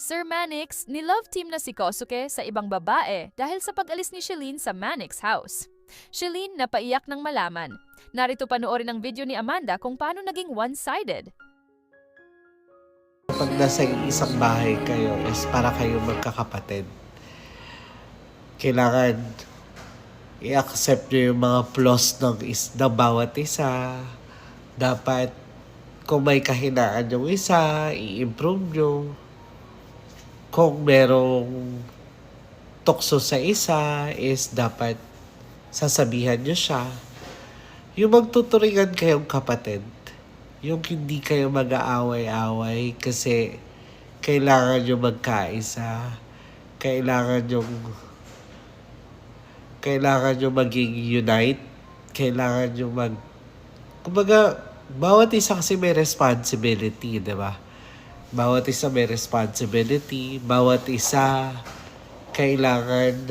Sir Mannix, ni-love team na si Kosuke sa ibang babae dahil sa pag-alis ni Shelleen sa Mannix house. Shelleen napaiyak ng malaman. Narito panoorin ang video ni Amanda kung paano naging one-sided. Pag nasa isang bahay kayo is para kayo magkakapatid. Kailangan i-accept nyo yung mga flaws ng bawat isa. Dapat kung may kahinaan yung isa, i-improve nyo. Kung merong tukso sa isa is dapat sasabihan nyo siya. Yung magtuturingan kayong kapatid. Yung hindi kayo mag-aaway-away kasi kailangan nyo magkaisa. Kailangan nyo maging unite. Kailangan nyo kumbaga, bawat isa kasi may responsibility, di ba? Bawat isa may responsibility. Bawat isa kailangan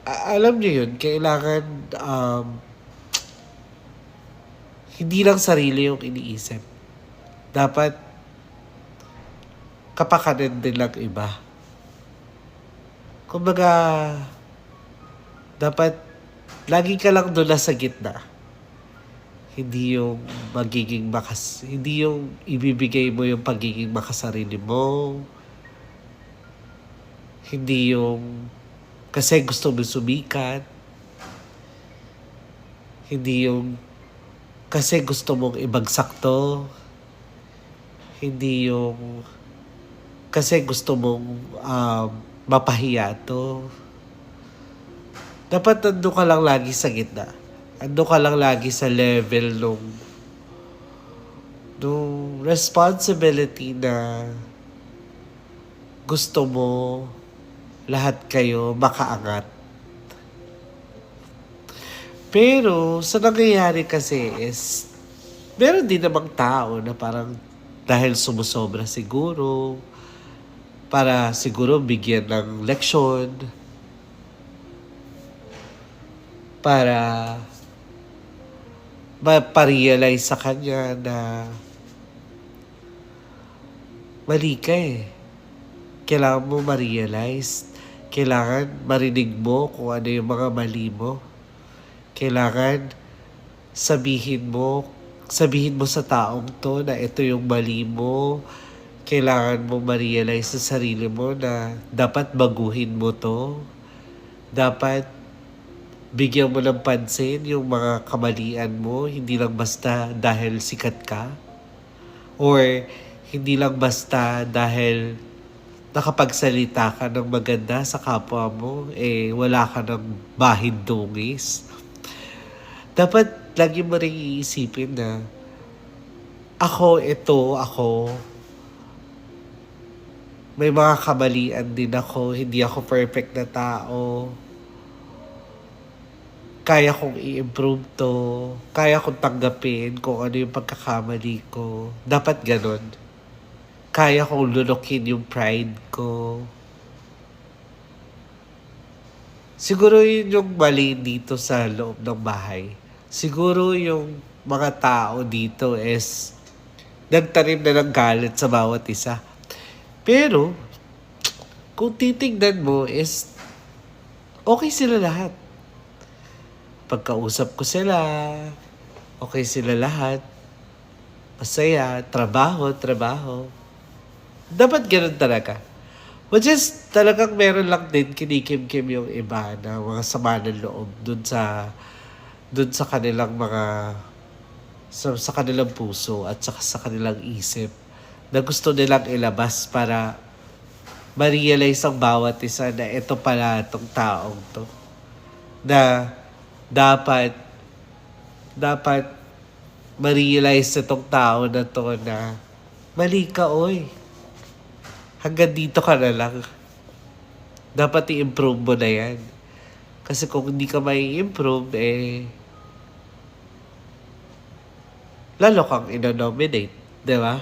alam nyo yun, kailangan hindi lang sarili yung iniisip. Dapat kapakanan din lang iba. Kumbaga, dapat lagi ka lang doon sa gitna. Hindi yung hindi yung ibibigay mo yung pagiging makasarili mo. Hindi yung kasi gusto mo sumikat. Hindi yung kasi gusto mong ibagsak to. Hindi yung kasi gusto mong mapahiya to. Dapat nandun ka lang lagi sa gitna. Nandun ka lang lagi sa level nung responsibility na gusto mo lahat kayo makaangat. Pero, sa nangyayari kasi is, meron din namang tao na parang dahil sumusobra siguro, para siguro bigyan ng leksyon, para maparealize sa kanya na mali ka eh. Kailangan mo ma-realize. Kailangan marinig mo kung ano yung mga mali mo. Kailangan sabihin mo sa taong to na ito yung mali mo. Kailangan mo ma-realize sa sarili mo na dapat baguhin mo to. Dapat bigyan mo ng pansin yung mga kamalian mo. Hindi lang basta dahil sikat ka. Or hindi lang basta dahil nakapagsalita ka ng maganda sa kapwa mo, wala ka ng bahid dungis. Dapat lagi mo rin iisipin na ako. May mga kamalian din ako. Hindi ako perfect na tao. Kaya kong i-improve to. Kaya kong tanggapin kung ano yung pagkakamali ko. Dapat ganon. Kaya kong lunukin yung pride ko. Siguro yun yung mali dito sa loob ng bahay. Siguro yung mga tao dito is nagtanim na ng galit sa bawat isa. Pero, kung titignan mo is okay sila lahat. Pagkausap ko sila, okay sila lahat. Masaya, trabaho. Dapat ganun talaga. Which is, talagang meron lang din kinikim-kim yung iba na mga sama ng loob dun sa kanilang mga sa kanilang puso at saka sa kanilang isip na gusto nilang ilabas para ma-realize ang bawat isa na ito pala itong taong to. Na dapat ma-realize itong tao na to na mali ka, oy. Hanggang dito ka na lang. Dapat i-improve mo na yan. Kasi kung hindi ka may improve lalo kang ino-nominate. Di ba?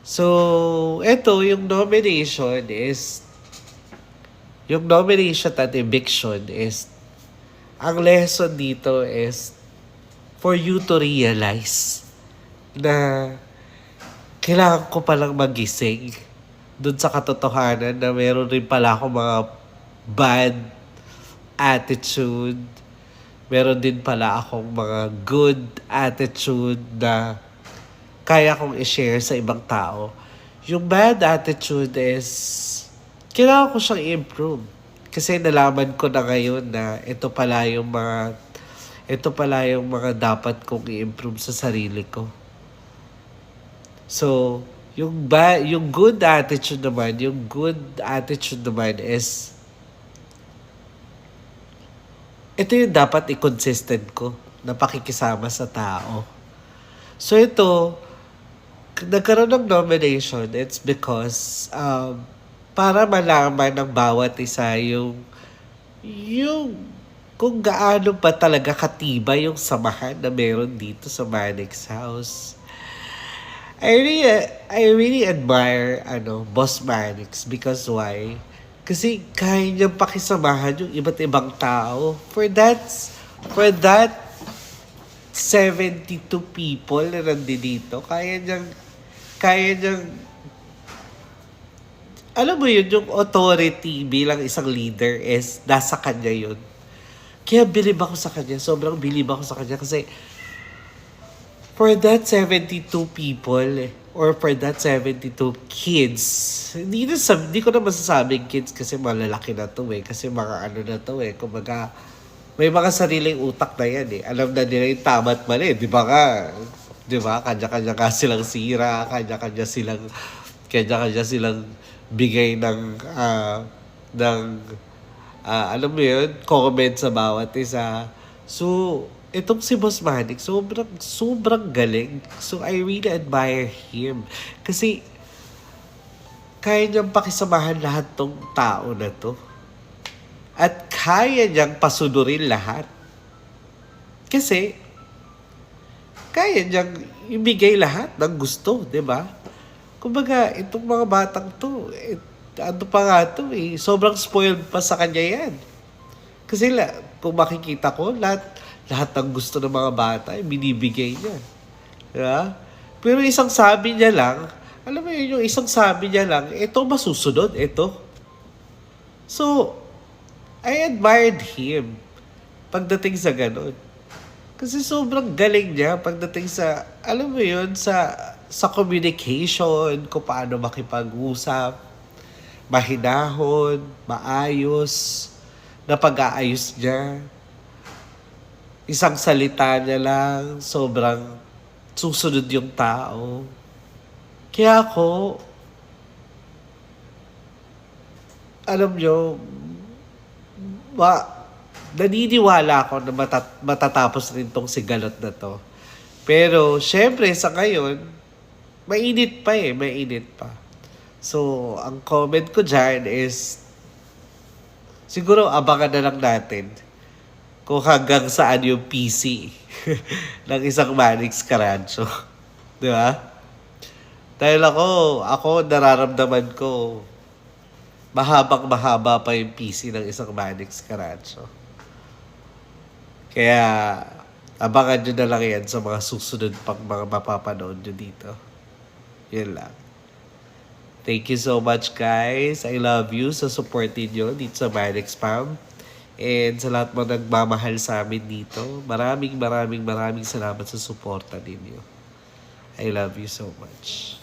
So, eto, yung nomination at eviction is, ang lesson dito is for you to realize na kailangan ko palang magising dun sa katotohanan na meron rin pala ako mga bad attitude. Meron din pala akong mga good attitude na kaya kong i-share sa ibang tao. Yung bad attitude is, kailangan ko siyang i-improve. Kasi nalaman ko na ngayon na ito pala yung mga dapat kong i-improve sa sarili ko. So, yung good attitude naman is, ito yung dapat i-consistent ko na pakikisama sa tao. So ito, nagkaroon ng nomination, it's because para malaman ng bawat isa yung kung gaano ba talaga katibay yung samahan na meron dito sa Manix House. I really admire Boss Manix because why? Kasi kaya niyang pakisamahan yung iba't ibang tao. For that 72 people na nandito, kaya niyang alam mo yun, yung authority bilang isang leader is nasa kanya yun. Kaya bilib ako sa kanya. Sobrang bilib ako sa kanya kasi for that 72 people or for that 72 kids, hindi ko na masasabing kids kasi malalaki na to eh. Kasi mga na to eh. Kumbaga, may mga sariling utak na yan eh. Alam na nila yung tama at mali. Di ba ka? Di ba? Kanya-kanya ka silang sira. Kanya-kanya silang bigay ng alam mo yun, comment sa bawat isa. So, itong si Boss Manix, sobrang galing. So, I really admire him. Kasi, kaya niyang pakisamahan lahat tong tao na to. At kaya niyang pasunurin lahat. Kasi, kaya niyang ibigay lahat ng gusto, di ba? Kumbaga, itong mga batang to, ano pa nga to eh, sobrang spoiled pa sa kanya yan. Kasi kung makikita ko, lahat ng gusto ng mga bata, binibigay niya. Diba? Pero isang sabi niya lang, alam mo yun, yung isang sabi niya lang, ito masusunod, ito. So, I admired him pagdating sa ganun. Kasi sobrang galing niya pagdating sa, alam mo yun, sa communication, kung paano makipag-usap, mahinahon, maayos, na pag-aayos niya. Isang salita niya lang, sobrang susunod yung tao. Kaya ako, alam nyo, naniniwala ako na matatapos rin tong sigalot na to. Pero, syempre, sa ngayon, mainit pa. So, ang comment ko dyan is, siguro abangan na lang natin kung hanggang saan yung PC ng isang Manix Carancio. Di ba? Dahil ako nararamdaman ko, mahaba pa yung PC ng isang Manix Carancio. Kaya, abangan nyo na lang yan sa mga susunod pang mga mapapanood nyo dito. Yun lang. Thank you so much, guys. I love you sa support niyo dito sa Manix Fam. And sa lahat mo nagmamahal sa amin dito, maraming salamat sa suporta ninyo. I love you so much.